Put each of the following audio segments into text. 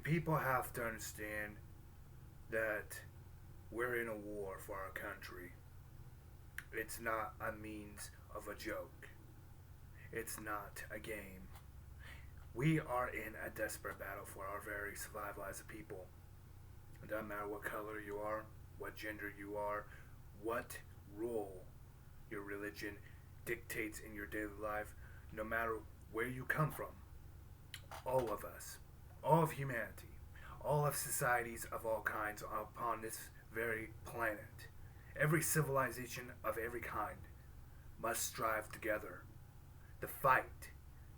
You people have to understand that we're in a war for our country. It's not a means of a joke. It's not a game. We are in a desperate battle for our very survival as a people. It doesn't matter what color you are, what gender you are, what role your religion dictates in your daily life, no matter where you come from. All of us, all of humanity, all of societies of all kinds upon this very planet, every civilization of every kind must strive together. The fight,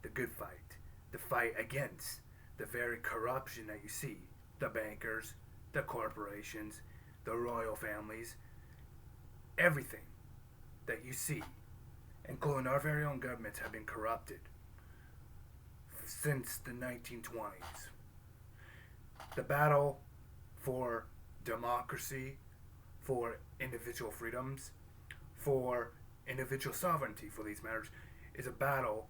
the good fight, the fight against the very corruption that you see, the bankers, the corporations, the royal families, everything that you see, including our very own governments, have been corrupted since the 1920s. The battle for democracy, for individual freedoms, for individual sovereignty for these matters is a battle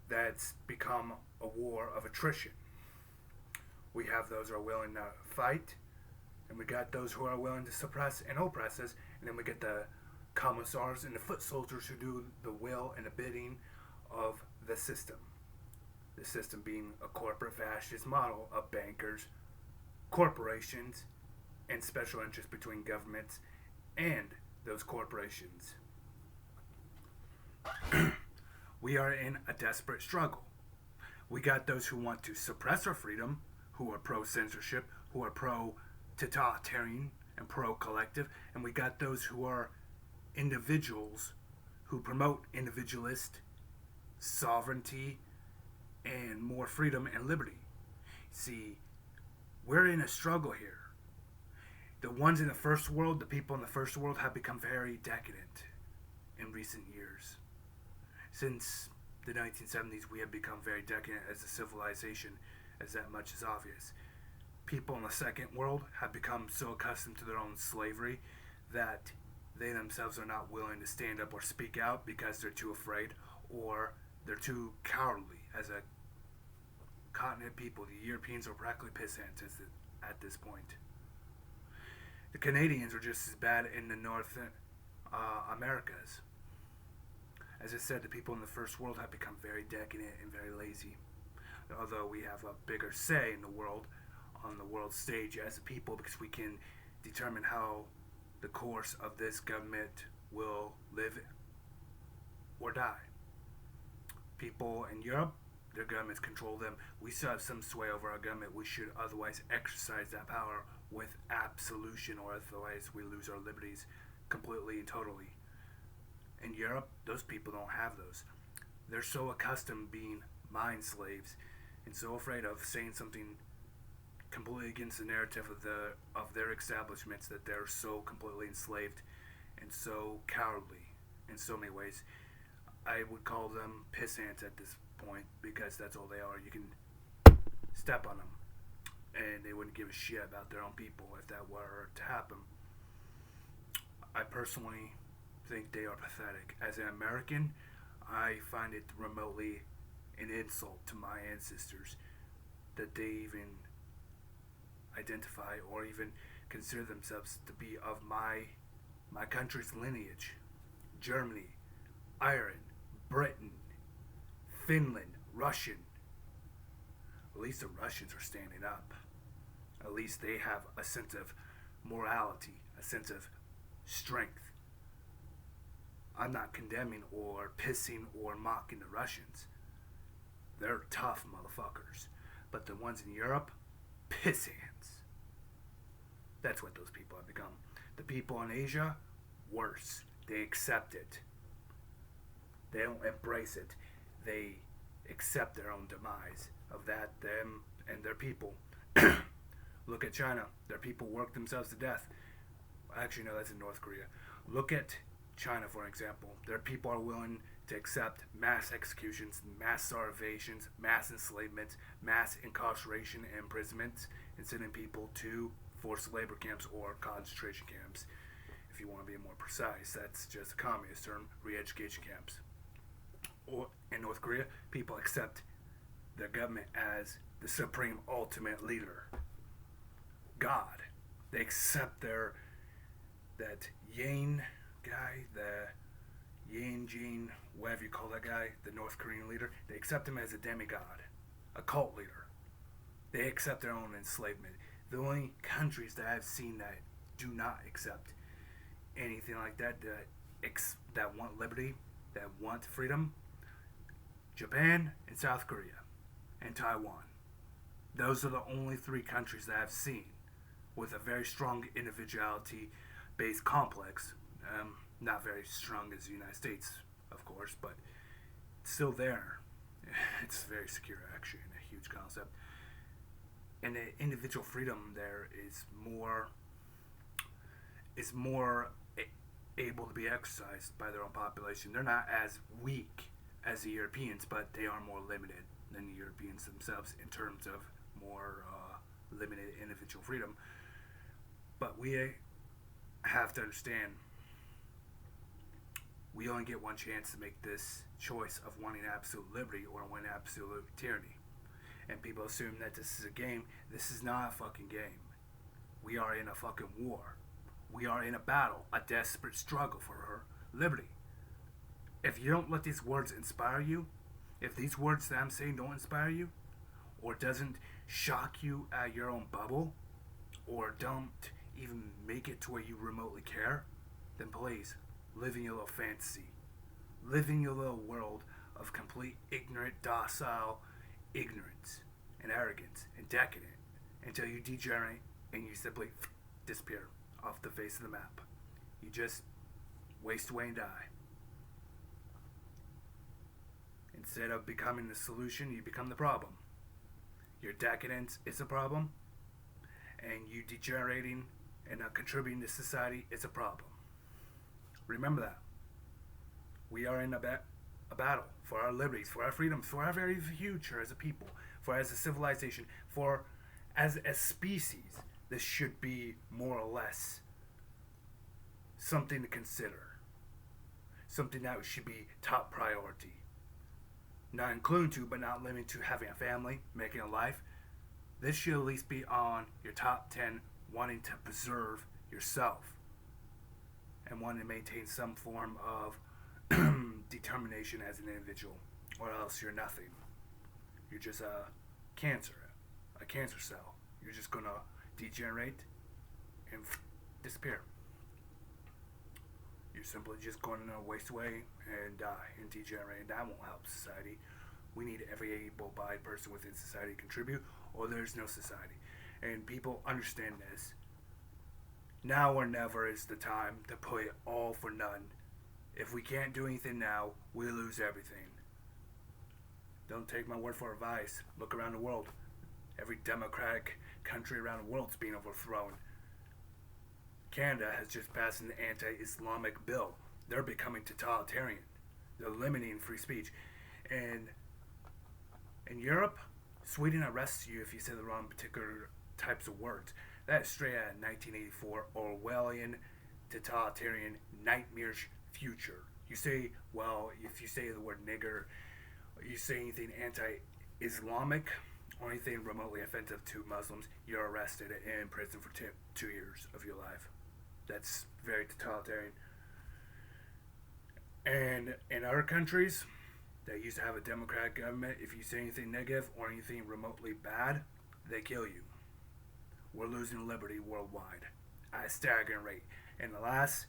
that's become a war of attrition. We have those who are willing to fight, and we got those who are willing to suppress and oppress us, and then we get the commissars and the foot soldiers who do the will and the bidding of the system. The system being a corporate fascist model of bankers, corporations, and special interests between governments and those corporations. We are in a desperate struggle. We got those who want to suppress our freedom, who are pro censorship, who are pro totalitarian and pro collective, and we got those who are individuals who promote individualist sovereignty and more freedom and liberty. See, we're in a struggle here. The ones in the first world, the people in the first world, have become very decadent in recent years. Since the 1970s, we have become very decadent as a civilization, as that much is obvious. People in the second world have become so accustomed to their own slavery that they themselves are not willing to stand up or speak out because they're too afraid or they're too cowardly. As a continent people, the Europeans are practically pissants at this point. The Canadians are just as bad in the North Americas. As I said, the people in the first world have become very decadent and very lazy. Although we have a bigger say in the world, on the world stage as a people, because we can determine how the course of this government will live or die. People in Europe, their governments control them. We still have some sway over our government. We should otherwise exercise that power with absolution, or otherwise we lose our liberties completely and totally. In Europe, those people don't have those. They're so accustomed being mind slaves and so afraid of saying something completely against the narrative of their establishments that they're so completely enslaved and so cowardly in so many ways. I would call them pissants at this point because that's all they are. You can step on them and they wouldn't give a shit about their own people if that were to happen. I personally think they are pathetic. As an American, I find it remotely an insult to my ancestors that they even identify or even consider themselves to be of my country's lineage. Germany, Ireland, Britain, Finland, Russian. At least the Russians are standing up. At least they have a sense of morality, a sense of strength. I'm not condemning or pissing or mocking the Russians. They're tough motherfuckers. But the ones in Europe, piss hands. That's what those people have become. The people in Asia, worse. They accept it. They don't embrace it. They accept their own demise of that, them, and their people. Look at China. Their people work themselves to death. Actually, no, that's in North Korea. Look at China, for example. Their people are willing to accept mass executions, mass starvations, mass enslavement, mass incarceration and imprisonment, and sending people to forced labor camps or concentration camps. If you want to be more precise, that's just a communist term, re-education camps. Or in North Korea, people accept their government as the supreme ultimate leader, God. They accept that Yang guy, the Yang Jin, whatever you call that guy, the North Korean leader. They accept him as a demigod, a cult leader. They accept their own enslavement. The only countries that I've seen that do not accept anything like that, that want liberty, that want freedom, Japan and South Korea and Taiwan. Those are the only three countries that I've seen with a very strong individuality based complex. Not very strong as the United States, of course, but still there. It's very secure, actually, and a huge concept. And the individual freedom there is more able to be exercised by their own population. They're not as weak as the Europeans, but they are more limited than the Europeans themselves in terms of more limited individual freedom. But we have to understand we only get one chance to make this choice of wanting absolute liberty or wanting absolute tyranny. And people assume that this is a game. This is not a fucking game. We are in a fucking war. We are in a battle, a desperate struggle for her liberty. If you don't let these words inspire you, if these words that I'm saying don't inspire you, or doesn't shock you at your own bubble, or don't even make it to where you remotely care, then please, live in your little fantasy. Live in your little world of complete ignorant, docile ignorance and arrogance and decadent until you degenerate and you simply disappear off the face of the map. You just waste away and die. Instead of becoming the solution, you become the problem. Your decadence is a problem, and you degenerating and not contributing to society is a problem. Remember that. We are in a battle for our liberties, for our freedoms, for our very future as a people, for as a civilization, for as a species. This should be more or less something to consider. Something that should be top priority. Not including to, but not limited to having a family, making a life. This should at least be on your top 10 wanting to preserve yourself and wanting to maintain some form of determination as an individual, or else you're nothing. You're just a cancer cell. You're just gonna degenerate and disappear. You're simply just going to waste away and die and degenerate, and that won't help society. We need every able-bodied person within society to contribute, or there's no society. And people understand this. Now or never is the time to put it all for none. If we can't do anything now, we lose everything. Don't take my word for advice. Look around the world. Every democratic country around the world is being overthrown. Canada has just passed an anti-Islamic bill. They're becoming totalitarian. They're limiting free speech. And in Europe, Sweden arrests you if you say the wrong particular types of words. That is straight out of 1984 Orwellian totalitarian nightmarish future. You say, well, if you say the word nigger, you say anything anti-Islamic or anything remotely offensive to Muslims, you're arrested and in prison for 2 years of your life. That's very totalitarian. And in other countries that used to have a democratic government, if you say anything negative or anything remotely bad, they kill you. We're losing liberty worldwide at a staggering rate. In the last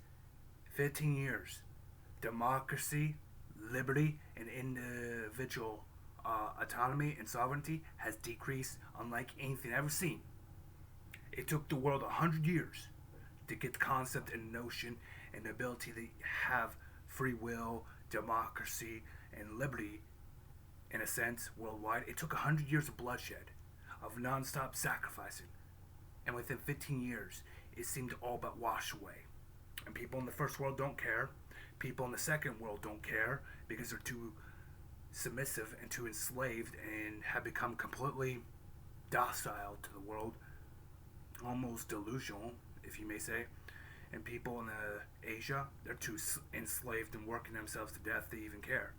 15 years, democracy, liberty, and individual autonomy and sovereignty has decreased unlike anything ever seen. It took the world 100 years to get the concept and notion and the ability to have free will, democracy, and liberty, in a sense, worldwide. It took 100 years of bloodshed, of non-stop sacrificing. And within 15 years, it seemed to all but wash away. And people in the first world don't care. People in the second world don't care because they're too submissive and too enslaved and have become completely docile to the world, almost delusional, if you may say. And people in Asia, they're too enslaved and working themselves to death to even care.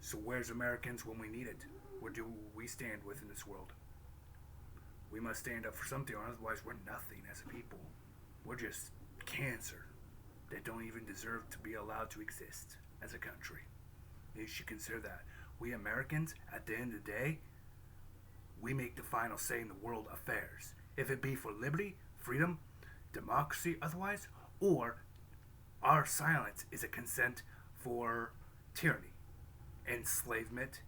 So where's Americans when we need it? Where do we stand within this world? must stand up for something, or otherwise we're nothing as a people. We're just cancer that don't even deserve to be allowed to exist as a country. You should consider that. We Americans, at the end of the day, we make the final say in the world affairs. If it be for liberty, freedom, democracy, otherwise, or our silence is a consent for tyranny, enslavement,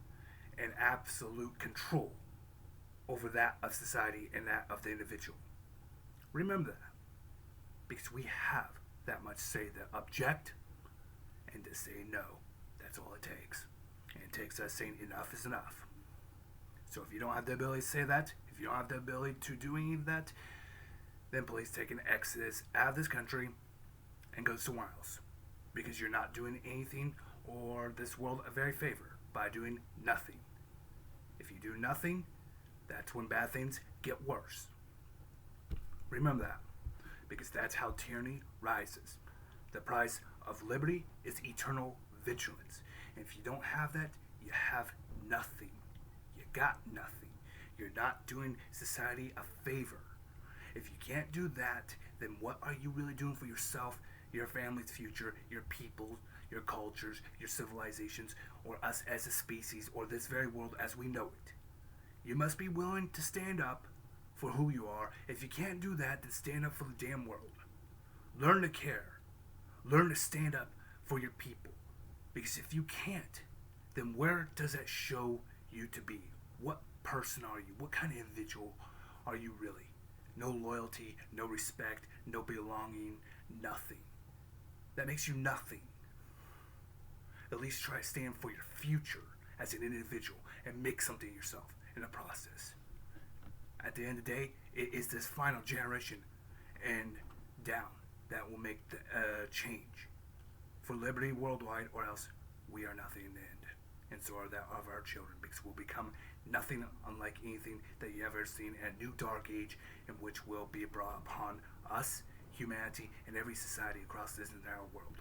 and absolute control over that of society and that of the individual. Remember that. Because we have that much say to object and to say no. That's all it takes. And it takes us saying enough is enough. So if you don't have the ability to say that, if you don't have the ability to do any of that, then please take an exodus out of this country and go somewhere else. Because you're not doing anything or this world a very favor by doing nothing. If you do nothing, that's when bad things get worse. Remember that. Because that's how tyranny rises. The price of liberty is eternal vigilance. And if you don't have that, you have nothing. You got nothing. You're not doing society a favor. If you can't do that, then what are you really doing for yourself, your family's future, your people, your cultures, your civilizations, or us as a species, or this very world as we know it? You must be willing to stand up for who you are. If you can't do that, then stand up for the damn world. Learn to care. Learn to stand up for your people. Because if you can't, then where does that show you to be? What person are you? What kind of individual are you really? No loyalty, no respect, no belonging, nothing. That makes you nothing. At least try to stand for your future as an individual and make something of yourself in the process. At the end of the day, it is this final generation and down that will make the change for liberty worldwide, or else we are nothing in the end. And so are that of our children, because we'll become nothing unlike anything that you ever seen in a new dark age in which will be brought upon us, humanity, and every society across this entire world.